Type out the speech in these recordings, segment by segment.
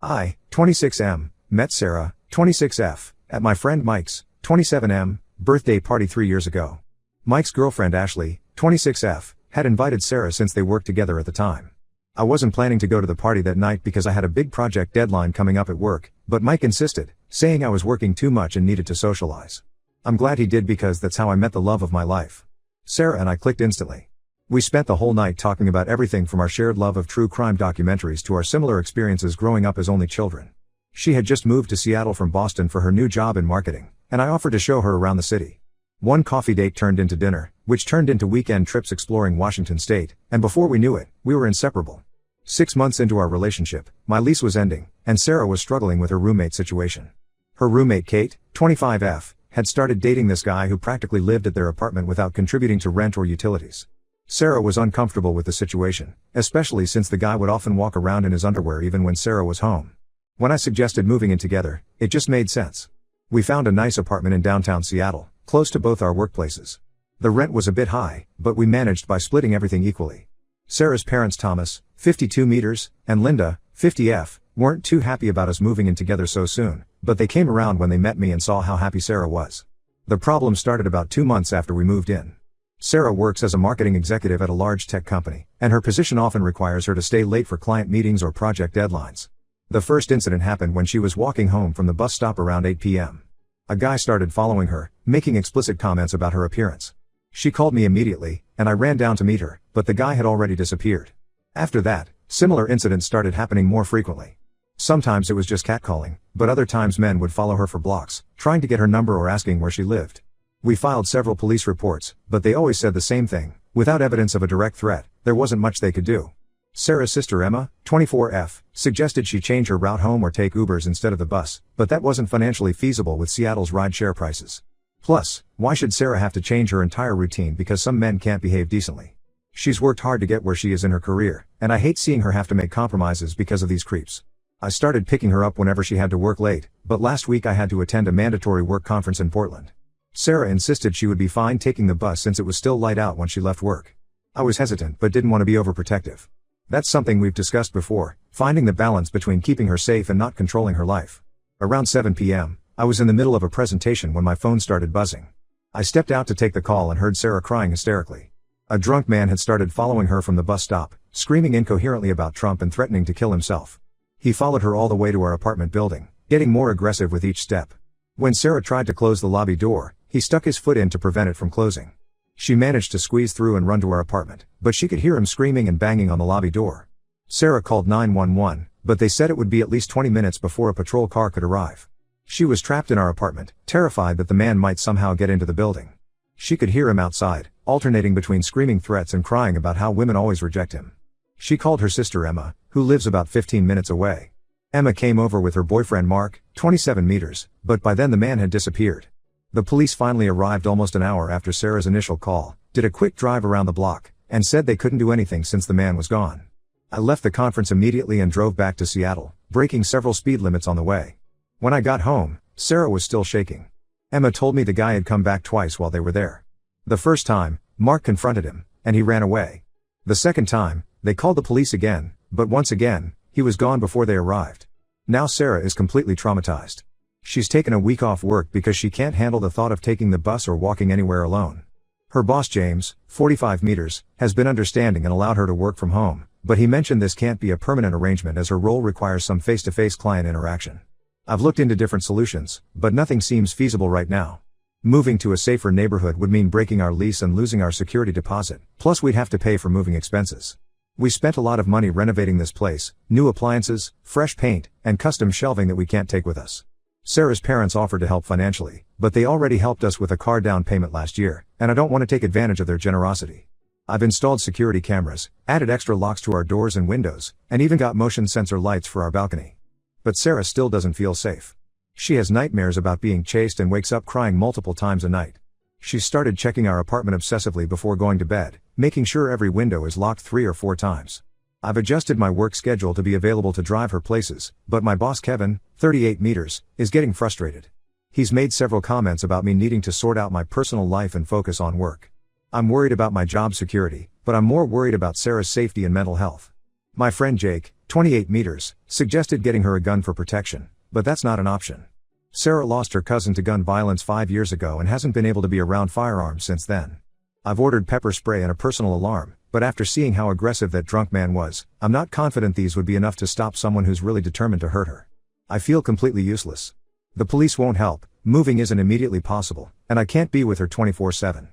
I, 26M, met Sarah, 26F, at my friend Mike's, 27M, birthday party 3 years ago. Mike's girlfriend Ashley, 26F, had invited Sarah since they worked together at the time. I wasn't planning to go to the party that night because I had a big project deadline coming up at work, but Mike insisted, saying I was working too much and needed to socialize. I'm glad he did because that's how I met the love of my life. Sarah and I clicked instantly. We spent the whole night talking about everything from our shared love of true crime documentaries to our similar experiences growing up as only children. She had just moved to Seattle from Boston for her new job in marketing, and I offered to show her around the city. One coffee date turned into dinner, which turned into weekend trips exploring Washington state, and before we knew it, we were inseparable. 6 months into our relationship, my lease was ending, and Sarah was struggling with her roommate situation. Her roommate Kate, 25F, had started dating this guy who practically lived at their apartment without contributing to rent or utilities. Sarah was uncomfortable with the situation, especially since the guy would often walk around in his underwear even when Sarah was home. When I suggested moving in together, it just made sense. We found a nice apartment in downtown Seattle, close to both our workplaces. The rent was a bit high, but we managed by splitting everything equally. Sarah's parents Thomas, 52 meters, and Linda, 50F, weren't too happy about us moving in together so soon, but they came around when they met me and saw how happy Sarah was. The problem started about 2 months after we moved in. Sarah works as a marketing executive at a large tech company, and her position often requires her to stay late for client meetings or project deadlines. The first incident happened when she was walking home from the bus stop around 8 p.m. A guy started following her, making explicit comments about her appearance. She called me immediately, and I ran down to meet her, but the guy had already disappeared. After that, similar incidents started happening more frequently. Sometimes it was just catcalling, but other times men would follow her for blocks, trying to get her number or asking where she lived. We filed several police reports, but they always said the same thing: without evidence of a direct threat, there wasn't much they could do. Sarah's sister Emma, 24F, suggested she change her route home or take Ubers instead of the bus, but that wasn't financially feasible with Seattle's rideshare prices. Plus, why should Sarah have to change her entire routine because some men can't behave decently? She's worked hard to get where she is in her career, and I hate seeing her have to make compromises because of these creeps. I started picking her up whenever she had to work late, but last week I had to attend a mandatory work conference in Portland. Sarah insisted she would be fine taking the bus since it was still light out when she left work. I was hesitant but didn't want to be overprotective. That's something we've discussed before, finding the balance between keeping her safe and not controlling her life. Around 7 p.m., I was in the middle of a presentation when my phone started buzzing. I stepped out to take the call and heard Sarah crying hysterically. A drunk man had started following her from the bus stop, screaming incoherently about Trump and threatening to kill himself. He followed her all the way to our apartment building, getting more aggressive with each step. When Sarah tried to close the lobby door, he stuck his foot in to prevent it from closing. She managed to squeeze through and run to our apartment, but she could hear him screaming and banging on the lobby door. Sarah called 911, but they said it would be at least 20 minutes before a patrol car could arrive. She was trapped in our apartment, terrified that the man might somehow get into the building. She could hear him outside, alternating between screaming threats and crying about how women always reject him. She called her sister Emma, who lives about 15 minutes away. Emma came over with her boyfriend Mark, 27 meters, but by then the man had disappeared. The police finally arrived almost an hour after Sarah's initial call, did a quick drive around the block, and said they couldn't do anything since the man was gone. I left the conference immediately and drove back to Seattle, breaking several speed limits on the way. When I got home, Sarah was still shaking. Emma told me the guy had come back twice while they were there. The first time, Mark confronted him, and he ran away. The second time, they called the police again, but once again, he was gone before they arrived. Now Sarah is completely traumatized. She's taken a week off work because she can't handle the thought of taking the bus or walking anywhere alone. Her boss James, 45 meters, has been understanding and allowed her to work from home, but he mentioned this can't be a permanent arrangement as her role requires some face-to-face client interaction. I've looked into different solutions, but nothing seems feasible right now. Moving to a safer neighborhood would mean breaking our lease and losing our security deposit, plus we'd have to pay for moving expenses. We spent a lot of money renovating this place, new appliances, fresh paint, and custom shelving that we can't take with us. Sarah's parents offered to help financially, but they already helped us with a car down payment last year, and I don't want to take advantage of their generosity. I've installed security cameras, added extra locks to our doors and windows, and even got motion sensor lights for our balcony. But Sarah still doesn't feel safe. She has nightmares about being chased and wakes up crying multiple times a night. She's started checking our apartment obsessively before going to bed, making sure every window is locked 3 or 4 times. I've adjusted my work schedule to be available to drive her places, but my boss Kevin, 38 meters, is getting frustrated. He's made several comments about me needing to sort out my personal life and focus on work. I'm worried about my job security, but I'm more worried about Sarah's safety and mental health. My friend Jake, 28 meters, suggested getting her a gun for protection, but that's not an option. Sarah lost her cousin to gun violence 5 years ago and hasn't been able to be around firearms since then. I've ordered pepper spray and a personal alarm, but after seeing how aggressive that drunk man was, I'm not confident these would be enough to stop someone who's really determined to hurt her. I feel completely useless. The police won't help, moving isn't immediately possible, and I can't be with her 24/7.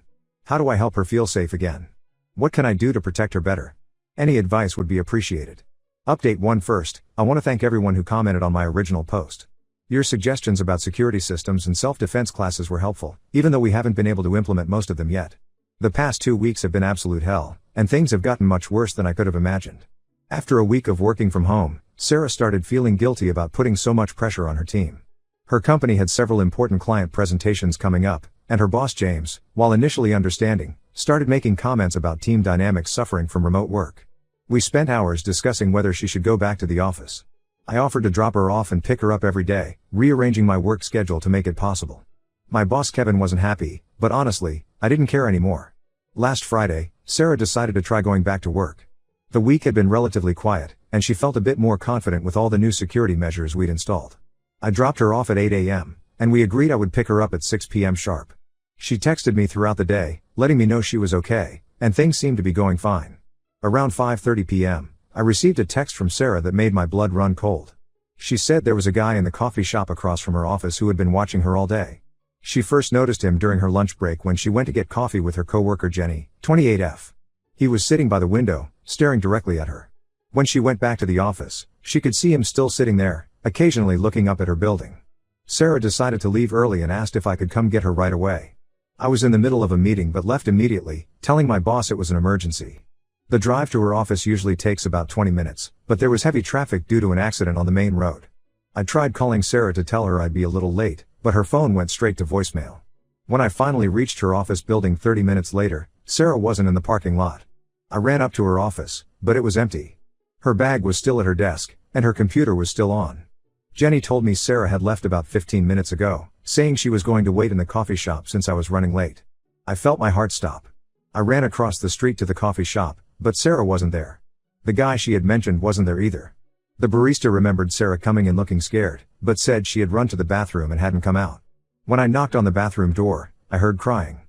How do I help her feel safe again? What can I do to protect her better? Any advice would be appreciated. Update 1 first, I want to thank everyone who commented on my original post. Your suggestions about security systems and self-defense classes were helpful, even though we haven't been able to implement most of them yet. The past 2 weeks have been absolute hell, and things have gotten much worse than I could have imagined. After a week of working from home, Sarah started feeling guilty about putting so much pressure on her team. Her company had several important client presentations coming up, and her boss James, while initially understanding, started making comments about team dynamics suffering from remote work. We spent hours discussing whether she should go back to the office. I offered to drop her off and pick her up every day, rearranging my work schedule to make it possible. My boss Kevin wasn't happy, but honestly, I didn't care anymore. Last Friday, Sarah decided to try going back to work. The week had been relatively quiet, and she felt a bit more confident with all the new security measures we'd installed. I dropped her off at 8 a.m., and we agreed I would pick her up at 6 p.m. sharp. She texted me throughout the day, letting me know she was okay, and things seemed to be going fine. Around 5:30 p.m., I received a text from Sarah that made my blood run cold. She said there was a guy in the coffee shop across from her office who had been watching her all day. She first noticed him during her lunch break when she went to get coffee with her coworker Jenny, 28F. He was sitting by the window, staring directly at her. When she went back to the office, she could see him still sitting there, occasionally looking up at her building. Sarah decided to leave early and asked if I could come get her right away. I was in the middle of a meeting but left immediately, telling my boss it was an emergency. The drive to her office usually takes about 20 minutes, but there was heavy traffic due to an accident on the main road. I tried calling Sarah to tell her I'd be a little late, but her phone went straight to voicemail. When I finally reached her office building 30 minutes later, Sarah wasn't in the parking lot. I ran up to her office, but it was empty. Her bag was still at her desk, and her computer was still on. Jenny told me Sarah had left about 15 minutes ago, saying she was going to wait in the coffee shop since I was running late. I felt my heart stop. I ran across the street to the coffee shop, but Sarah wasn't there. The guy she had mentioned wasn't there either. The barista remembered Sarah coming in looking scared, but said she had run to the bathroom and hadn't come out. When I knocked on the bathroom door, I heard crying.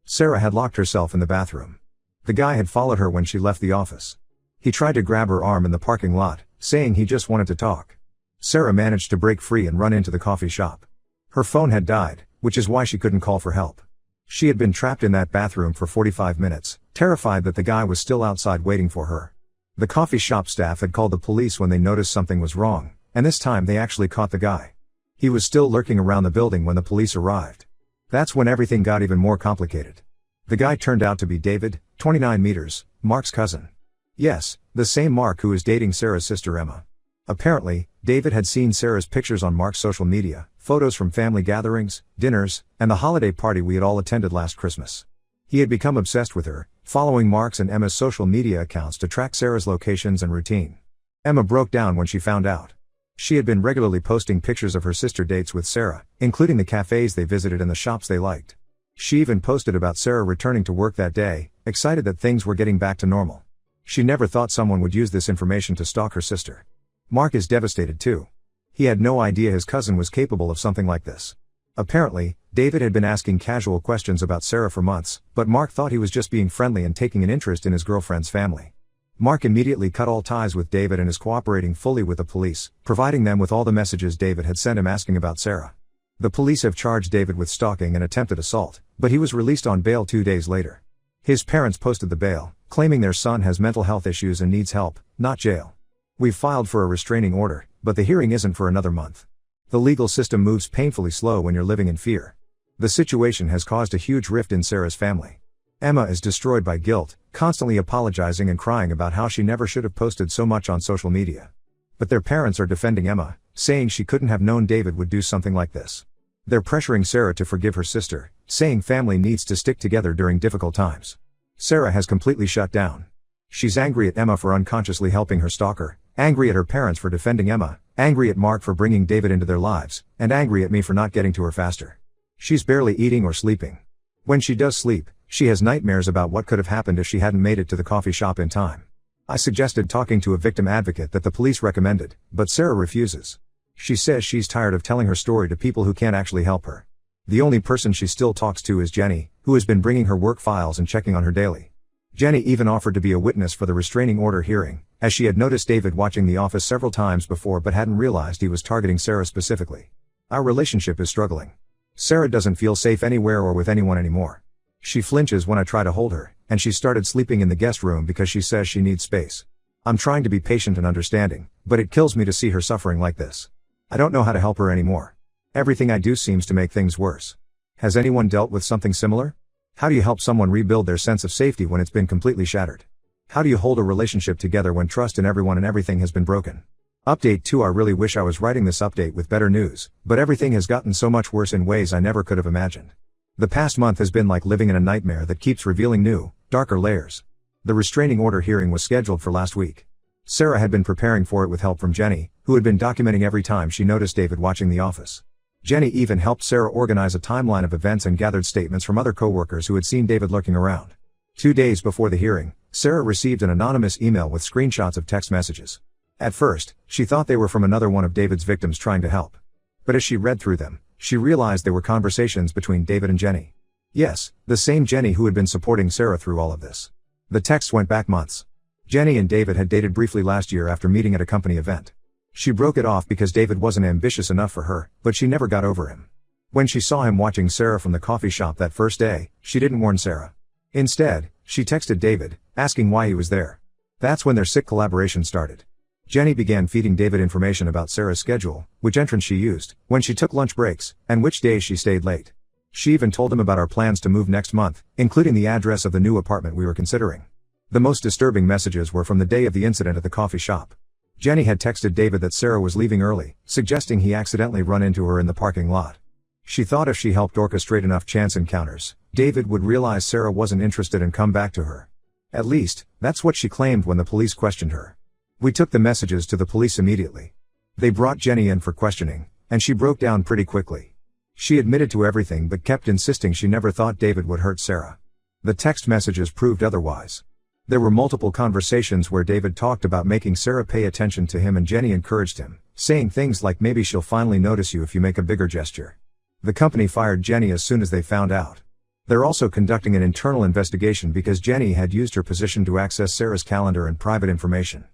Sarah had locked herself in the bathroom. The guy had followed her when she left the office. He tried to grab her arm in the parking lot, saying he just wanted to talk. Sarah managed to break free and run into the coffee shop. Her phone had died, which is why she couldn't call for help. She had been trapped in that bathroom for 45 minutes, terrified that the guy was still outside waiting for her. The coffee shop staff had called the police when they noticed something was wrong, and this time they actually caught the guy. He was still lurking around the building when the police arrived. That's when everything got even more complicated. The guy turned out to be David, 29 meters, Mark's cousin. Yes, the same Mark who is dating Sarah's sister Emma. Apparently, David had seen Sarah's pictures on Mark's social media, photos from family gatherings, dinners, and the holiday party we had all attended last Christmas. He had become obsessed with her, following Mark's and Emma's social media accounts to track Sarah's locations and routine. Emma broke down when she found out. She had been regularly posting pictures of her sister dates with Sarah, including the cafes they visited and the shops they liked. She even posted about Sarah returning to work that day, excited that things were getting back to normal. She never thought someone would use this information to stalk her sister. Mark is devastated too. He had no idea his cousin was capable of something like this. Apparently, David had been asking casual questions about Sarah for months, but Mark thought he was just being friendly and taking an interest in his girlfriend's family. Mark immediately cut all ties with David and is cooperating fully with the police, providing them with all the messages David had sent him asking about Sarah. The police have charged David with stalking and attempted assault, but he was released on bail 2 days later. His parents posted the bail, claiming their son has mental health issues and needs help, not jail. We've filed for a restraining order, but the hearing isn't for another month. The legal system moves painfully slow when you're living in fear. The situation has caused a huge rift in Sarah's family. Emma is destroyed by guilt, constantly apologizing and crying about how she never should have posted so much on social media. But their parents are defending Emma, saying she couldn't have known David would do something like this. They're pressuring Sarah to forgive her sister, saying family needs to stick together during difficult times. Sarah has completely shut down. She's angry at Emma for unconsciously helping her stalker, angry at her parents for defending Emma, angry at Mark for bringing David into their lives, and angry at me for not getting to her faster. She's barely eating or sleeping. When she does sleep, she has nightmares about what could have happened if she hadn't made it to the coffee shop in time. I suggested talking to a victim advocate that the police recommended, but Sarah refuses. She says she's tired of telling her story to people who can't actually help her. The only person she still talks to is Jenny, who has been bringing her work files and checking on her daily. Jenny even offered to be a witness for the restraining order hearing, as she had noticed David watching The Office several times before but hadn't realized he was targeting Sarah specifically. Our relationship is struggling. Sarah doesn't feel safe anywhere or with anyone anymore. She flinches when I try to hold her, and she started sleeping in the guest room because she says she needs space. I'm trying to be patient and understanding, but it kills me to see her suffering like this. I don't know how to help her anymore. Everything I do seems to make things worse. Has anyone dealt with something similar? How do you help someone rebuild their sense of safety when it's been completely shattered? How do you hold a relationship together when trust in everyone and everything has been broken? Update 2. I really wish I was writing this update with better news, but everything has gotten so much worse in ways I never could have imagined. The past month has been like living in a nightmare that keeps revealing new, darker layers. The restraining order hearing was scheduled for last week. Sarah had been preparing for it with help from Jenny, who had been documenting every time she noticed David watching The Office. Jenny even helped Sarah organize a timeline of events and gathered statements from other coworkers who had seen David lurking around. 2 days before the hearing, Sarah received an anonymous email with screenshots of text messages. At first, she thought they were from another one of David's victims trying to help. But as she read through them, she realized they were conversations between David and Jenny. Yes, the same Jenny who had been supporting Sarah through all of this. The texts went back months. Jenny and David had dated briefly last year after meeting at a company event. She broke it off because David wasn't ambitious enough for her, but she never got over him. When she saw him watching Sarah from the coffee shop that first day, she didn't warn Sarah. Instead, she texted David, asking why he was there. That's when their sick collaboration started. Jenny began feeding David information about Sarah's schedule, which entrance she used, when she took lunch breaks, and which days she stayed late. She even told him about our plans to move next month, including the address of the new apartment we were considering. The most disturbing messages were from the day of the incident at the coffee shop. Jenny had texted David that Sarah was leaving early, suggesting he accidentally run into her in the parking lot. She thought if she helped orchestrate enough chance encounters, David would realize Sarah wasn't interested and come back to her. At least, that's what she claimed when the police questioned her. We took the messages to the police immediately. They brought Jenny in for questioning, and she broke down pretty quickly. She admitted to everything but kept insisting she never thought David would hurt Sarah. The text messages proved otherwise. There were multiple conversations where David talked about making Sarah pay attention to him and Jenny encouraged him, saying things like maybe she'll finally notice you if you make a bigger gesture. The company fired Jenny as soon as they found out. They're also conducting an internal investigation because Jenny had used her position to access Sarah's calendar and private information.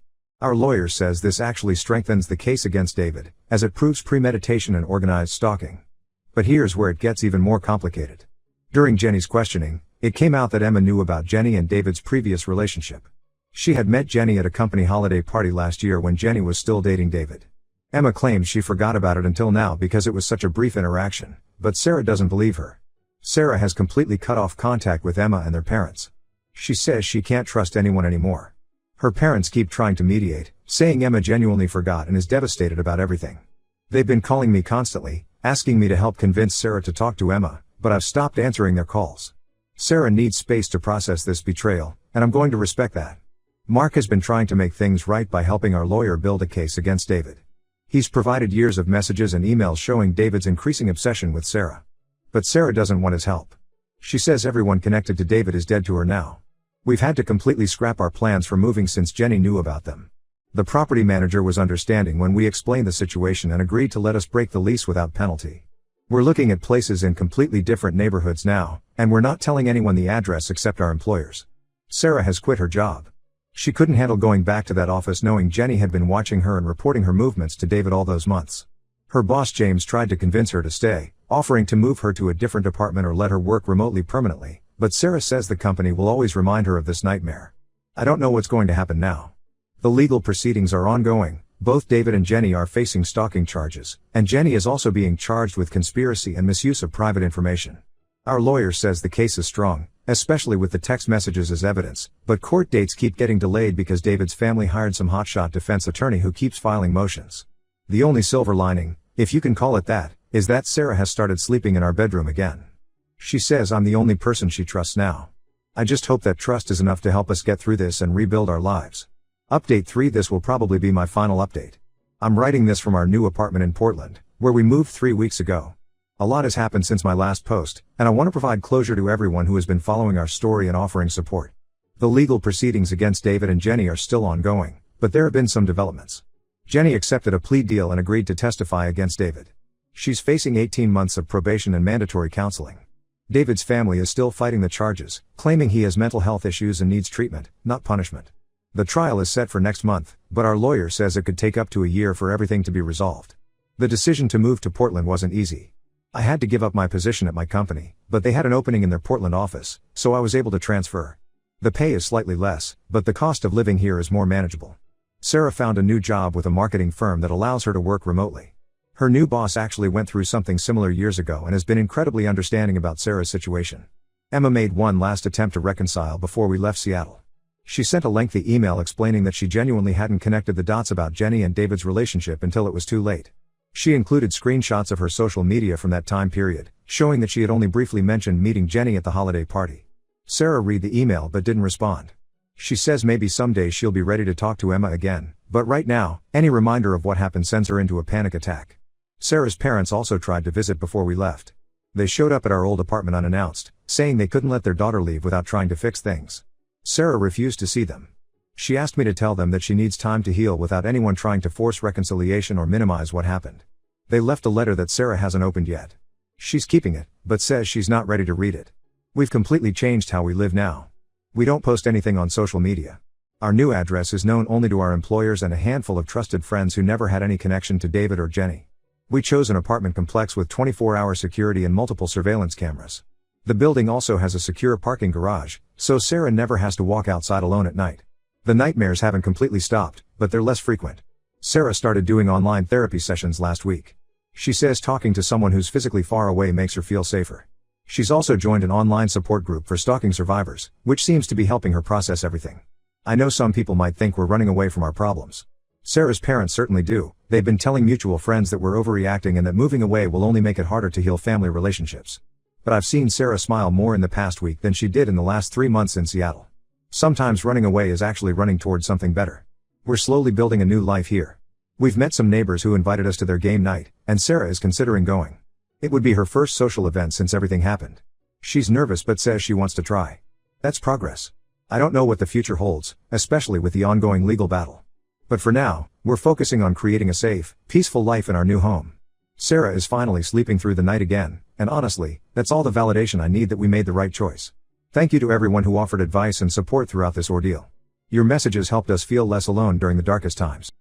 Our lawyer says this actually strengthens the case against David, as it proves premeditation and organized stalking. But here's where it gets even more complicated. During Jenny's questioning, it came out that Emma knew about Jenny and David's previous relationship. She had met Jenny at a company holiday party last year when Jenny was still dating David. Emma claims she forgot about it until now because it was such a brief interaction, but Sarah doesn't believe her. Sarah has completely cut off contact with Emma and their parents. She says she can't trust anyone anymore. Her parents keep trying to mediate, saying Emma genuinely forgot and is devastated about everything. They've been calling me constantly, asking me to help convince Sarah to talk to Emma, but I've stopped answering their calls. Sarah needs space to process this betrayal, and I'm going to respect that. Mark has been trying to make things right by helping our lawyer build a case against David. He's provided years of messages and emails showing David's increasing obsession with Sarah. But Sarah doesn't want his help. She says everyone connected to David is dead to her now. We've had to completely scrap our plans for moving since Jenny knew about them. The property manager was understanding when we explained the situation and agreed to let us break the lease without penalty. We're looking at places in completely different neighborhoods now, and we're not telling anyone the address except our employers. Sarah has quit her job. She couldn't handle going back to that office knowing Jenny had been watching her and reporting her movements to David all those months. Her boss James tried to convince her to stay, offering to move her to a different apartment or let her work remotely permanently, but Sarah says the company will always remind her of this nightmare. I don't know what's going to happen now. The legal proceedings are ongoing. Both David and Jenny are facing stalking charges, and Jenny is also being charged with conspiracy and misuse of private information. Our lawyer says the case is strong, especially with the text messages as evidence, but court dates keep getting delayed because David's family hired some hotshot defense attorney who keeps filing motions. The only silver lining, if you can call it that, is that Sarah has started sleeping in our bedroom again. She says I'm the only person she trusts now. I just hope that trust is enough to help us get through this and rebuild our lives. Update 3. This will probably be my final update. I'm writing this from our new apartment in Portland, where we moved 3 weeks ago. A lot has happened since my last post, and I want to provide closure to everyone who has been following our story and offering support. The legal proceedings against David and Jenny are still ongoing, but there have been some developments. Jenny accepted a plea deal and agreed to testify against David. She's facing 18 months of probation and mandatory counseling. David's family is still fighting the charges, claiming he has mental health issues and needs treatment, not punishment. The trial is set for next month, but our lawyer says it could take up to a year for everything to be resolved. The decision to move to Portland wasn't easy. I had to give up my position at my company, but they had an opening in their Portland office, so I was able to transfer. The pay is slightly less, but the cost of living here is more manageable. Sarah found a new job with a marketing firm that allows her to work remotely. Her new boss actually went through something similar years ago and has been incredibly understanding about Sarah's situation. Emma made one last attempt to reconcile before we left Seattle. She sent a lengthy email explaining that she genuinely hadn't connected the dots about Jenny and David's relationship until it was too late. She included screenshots of her social media from that time period, showing that she had only briefly mentioned meeting Jenny at the holiday party. Sarah read the email but didn't respond. She says maybe someday she'll be ready to talk to Emma again, but right now, any reminder of what happened sends her into a panic attack. Sarah's parents also tried to visit before we left. They showed up at our old apartment unannounced, saying they couldn't let their daughter leave without trying to fix things. Sarah refused to see them. She asked me to tell them that she needs time to heal without anyone trying to force reconciliation or minimize what happened. They left a letter that Sarah hasn't opened yet. She's keeping it, but says she's not ready to read it. We've completely changed how we live now. We don't post anything on social media. Our new address is known only to our employers and a handful of trusted friends who never had any connection to David or Jenny. We chose an apartment complex with 24-hour security and multiple surveillance cameras. The building also has a secure parking garage, so Sarah never has to walk outside alone at night. The nightmares haven't completely stopped, but they're less frequent. Sarah started doing online therapy sessions last week. She says talking to someone who's physically far away makes her feel safer. She's also joined an online support group for stalking survivors, which seems to be helping her process everything. I know some people might think we're running away from our problems. Sarah's parents certainly do. They've been telling mutual friends that we're overreacting and that moving away will only make it harder to heal family relationships. But I've seen Sarah smile more in the past week than she did in the last 3 months in Seattle. Sometimes running away is actually running towards something better. We're slowly building a new life here. We've met some neighbors who invited us to their game night, and Sarah is considering going. It would be her first social event since everything happened. She's nervous but says she wants to try. That's progress. I don't know what the future holds, especially with the ongoing legal battle. But for now, we're focusing on creating a safe, peaceful life in our new home. Sarah is finally sleeping through the night again, and honestly, that's all the validation I need that we made the right choice. Thank you to everyone who offered advice and support throughout this ordeal. Your messages helped us feel less alone during the darkest times.